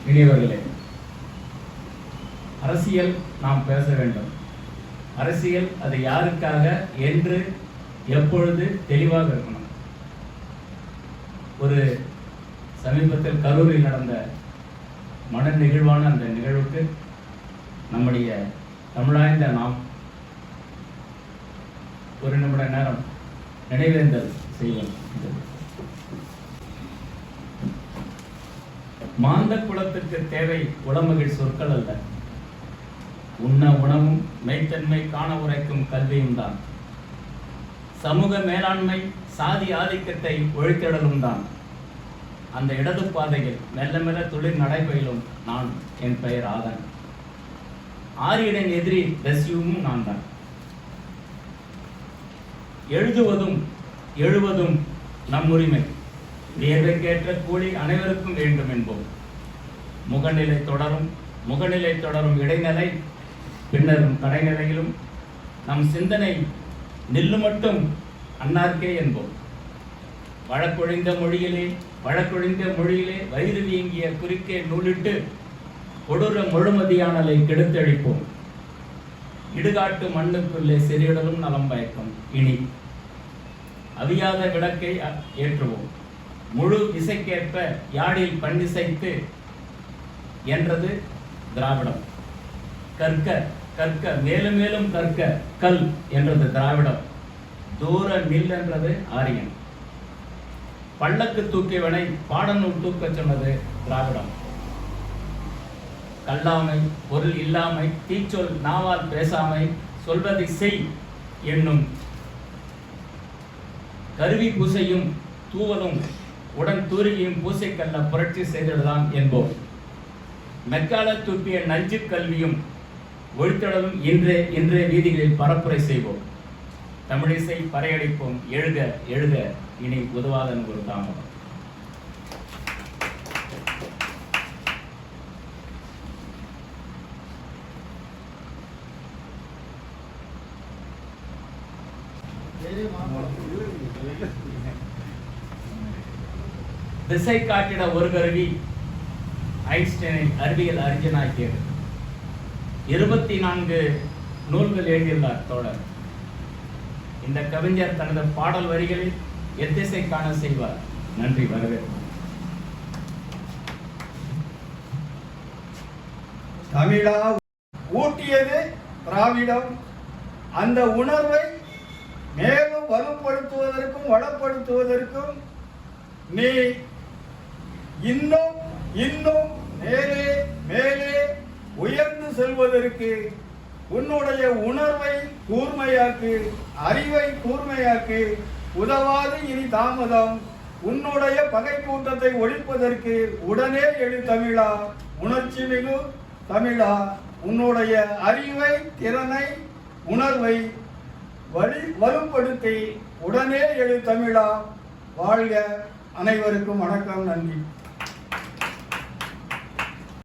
இனியவர்களே, அரசியல் நாம் பேச வேண்டும். அரசியல் அது யாருக்காக என்று எப்பொழுது தெளிவாக இருக்கணும். ஒரு சமீபத்தில் கரூரில் நடந்த மன நெகிழ்வான அந்த நிகழ்வுக்கு நம்முடைய தமிழாய்ந்த நாம் ஒரு நிமிட நேரம் நினைவேந்தல் செய்வோம். மாந்த குலத்துக்கு தேவை உளமகிழ் சொற்கள் அல்ல, உண்ண உணவும் மெய்த்தன்மை காண உரைக்கும் கல்வியும் தான். சமூக மேலாண்மை சாதி ஆதிக்கத்தை ஒழித்திடலும் தான். அந்த இடது பாதையில் மெல்ல மெல்ல தொழில் நடைபயிலும் நான். என் பெயர் ஆதன். ஆரியனின் எதிரி தஸ்யூமும் நான் தான். எழுதுவதும் எழுவதும் நம் உரிமை. தேர்வைக்கேற்ற கூலி அனைவருக்கும் வேண்டும் என்போம். முகநிலை தொடரும் இடைநிலை பின்னரும் கடைநிலையிலும் நம் சிந்தனை நில்லு மட்டும் அன்னார்க்கே என்போம். வழக்கொழிந்த மொழியிலே வயிறு வீங்கிய குறிக்கே நூலிட்டு கொடூர முழுமதியானலை கெடுத்தழிப்போம். இடுகாட்டு மண்ணுக்குள்ளே செறியிடலும் நலம் பயக்கும். இனி அவியாத விளக்கை ஏற்றுவோம். முழு இசைக்கேற்ப யாழில் பண்ணிசைத்து என்றது திராவிடம். கற்க கற்க மேலும் மேலும் கற்க கல் என்றது திராவிடம். தூர நில் என்றது ஆரியன். பள்ளக்கு தூக்கியவனை பாடநூல் தூக்கச் சொன்னது திராவிடம். கல்லாமை, பொருள் இல்லாமை, தீச்சொல் நாவால் பேசாமை, சொல்வதை செய் என்னும் கருவி பூசையும் தூவலும் உடன் தூரிகையும் பூசைக்கல்ல புரட்சி செய்திடலாம் என்போம். மெக்கால துப்பிய நஞ்சு கல்வியும் ஒழித்தடலும் இன்றே வீதிகளில் பரப்புரை செய்வோம். தமிழிசை பறையடிப்போம். எழுக எழுக இனி உதவாதன் ஒரு தாமதம். திசை காட்டிட ஒரு கருவி ஐன்ஸ்டைனை அறிவியல் அறிஞனாக்கியது. 24 நூல்கள் எழுதியுள்ளார் தோழர். இந்த கவிஞர் தனது பாடல் வரிகளில் எத்திசை காண செய்வார். நன்றி, வரவேற்போம். தமிழா ஊட்டியது திராவிடம். அந்த உணர்வை மேலும் வலுப்படுத்துவதற்கும் வளப்படுத்துவதற்கும் நீ இன்னும் இன்னும் மேலே மேலே உயர்ந்து செல்வதற்கு உன்னுடைய உணர்வை கூர்மையாக்கு, அறிவை கூர்மையாக்கு. உதவாது இனி தாமதம். உன்னுடைய பகை கூட்டத்தை ஒழிப்பதற்கு உடனே எழு தமிழா. உணர்ச்சி மிகு தமிழா, உன்னுடைய அறிவை, திறனை, உணர்வை வலுப்படுத்தி உடனே எழு தமிழா. வாழ்க. அனைவருக்கும் வணக்கம். நன்றி.